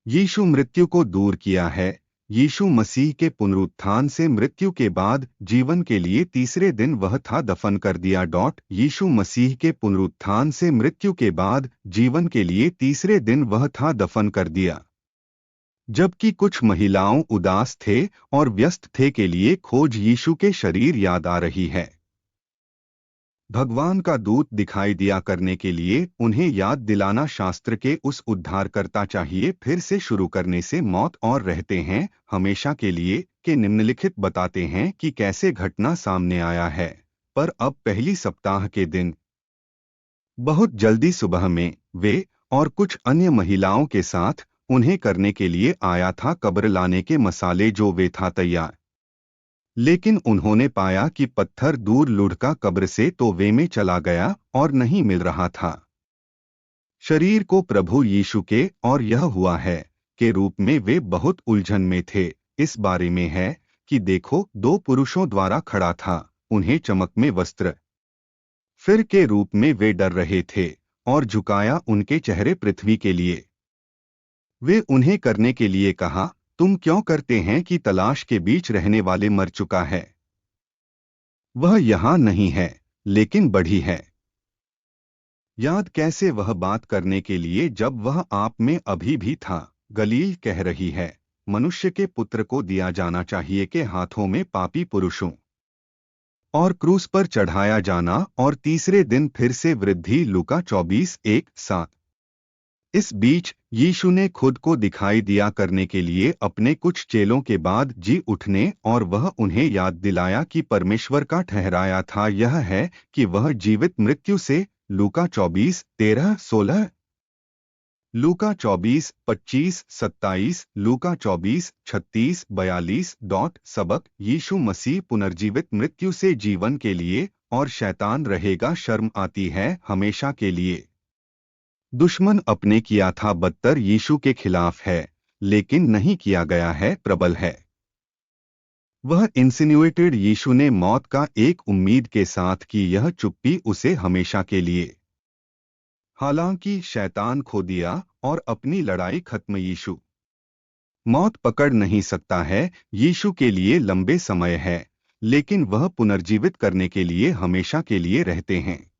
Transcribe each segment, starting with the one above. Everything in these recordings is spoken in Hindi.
यीशु मृत्यु को दूर किया है। यीशु मसीह के पुनरुत्थान से मृत्यु के बाद जीवन के लिए तीसरे दिन वह था दफन कर दिया। यीशु मसीह के पुनरुत्थान से मृत्यु के बाद जीवन के लिए तीसरे दिन वह था दफन कर दिया। जबकि कुछ महिलाओं उदास थे और व्यस्त थे के लिए खोज यीशु के शरीर याद आ रही है। भगवान का दूत दिखाई दिया करने के लिए उन्हें याद दिलाना शास्त्र के उस उद्धारकर्ता चाहिए फिर से शुरू करने से मौत और रहते हैं हमेशा के लिए के निम्नलिखित बताते हैं कि कैसे घटना सामने आया है। पर अब पहली सप्ताह के दिन बहुत जल्दी सुबह में वे और कुछ अन्य महिलाओं के साथ उन्हें करने के लिए आया था कब्र लाने के मसाले जो वे था तैयार। लेकिन उन्होंने पाया कि पत्थर दूर लुढ़का कब्र से तो वे में चला गया और नहीं मिल रहा था। शरीर को प्रभु यीशु के और यह हुआ है के रूप में वे बहुत उलझन में थे। इस बारे में है कि देखो दो पुरुषों द्वारा खड़ा था, उन्हें चमक में वस्त्र फिर के रूप में वे डर रहे थे और झुकाया उनके चेहरे पृथ्वी के लिए। वे उन्हें करने के लिए कहा, तुम क्यों करते हैं कि तलाश के बीच रहने वाले मर चुका है, वह यहाँ नहीं है लेकिन बढ़ी है। याद कैसे वह बात करने के लिए जब वह आप में अभी भी था। गलील कह रही है, मनुष्य के पुत्र को दिया जाना चाहिए के हाथों में पापी पुरुषों और क्रूस पर चढ़ाया जाना और तीसरे दिन फिर से वृद्धि। लूका 24:1-7। इस बीच यीशु ने खुद को दिखाई दिया करने के लिए अपने कुछ चेलों के बाद जी उठने और वह उन्हें याद दिलाया कि परमेश्वर का ठहराया था यह है कि वह जीवित मृत्यु से। लूका 24:13-16, लूका 24:25-27, लूका 24:36-42। सबक यीशु मसीह पुनर्जीवित मृत्यु से जीवन के लिए और शैतान रहेगा शर्म आती है हमेशा के लिए। दुश्मन अपने किया था बदतर यीशु के खिलाफ है लेकिन नहीं किया गया है प्रबल है। वह इंसिन्युएटेड यीशु ने मौत का एक उम्मीद के साथ की यह चुप्पी उसे हमेशा के लिए। हालांकि शैतान खो दिया और अपनी लड़ाई खत्म। यीशु मौत पकड़ नहीं सकता है यीशु के लिए लंबे समय है लेकिन वह पुनर्जीवित करने के लिए हमेशा के लिए रहते हैं।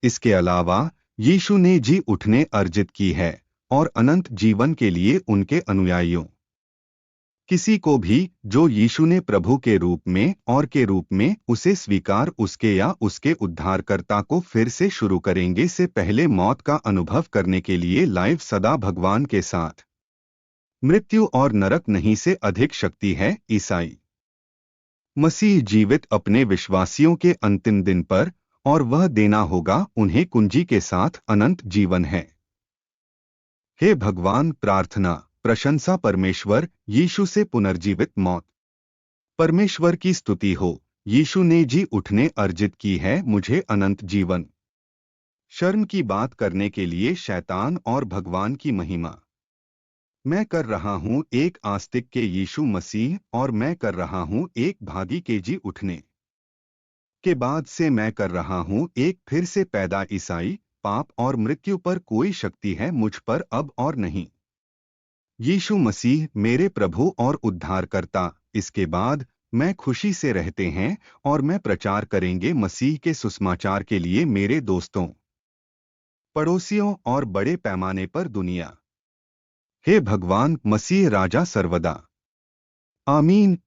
इसके अलावा यीशु ने जी उठने अर्जित की है और अनंत जीवन के लिए उनके अनुयायियों किसी को भी जो यीशु ने प्रभु के रूप में और के रूप में उसे स्वीकार उसके या उसके उद्धारकर्ता को फिर से शुरू करेंगे से पहले मौत का अनुभव करने के लिए लाइव सदा भगवान के साथ। मृत्यु और नरक नहीं से अधिक शक्ति है। ईसाई मसीह जीवित अपने विश्वासियों के अंतिम दिन पर और वह देना होगा उन्हें कुंजी के साथ अनंत जीवन है। हे भगवान प्रार्थना प्रशंसा परमेश्वर यीशु से पुनर्जीवित मौत। परमेश्वर की स्तुति हो, यीशु ने जी उठने अर्जित की है मुझे अनंत जीवन। शर्म की बात करने के लिए शैतान और भगवान की महिमा। मैं कर रहा हूँ एक आस्तिक के यीशु मसीह और मैं कर रहा हूँ एक भागी के जी उठने के बाद से मैं कर रहा हूँ एक फिर से पैदा। ईसाई पाप और मृत्यु पर कोई शक्ति है मुझ पर अब और नहीं। यीशु मसीह मेरे प्रभु और उद्धारकर्ता। इसके बाद मैं खुशी से रहते हैं और मैं प्रचार करेंगे मसीह के सुसमाचार के लिए मेरे दोस्तों पड़ोसियों और बड़े पैमाने पर दुनिया। हे भगवान मसीह राजा सर्वदा। आमीन।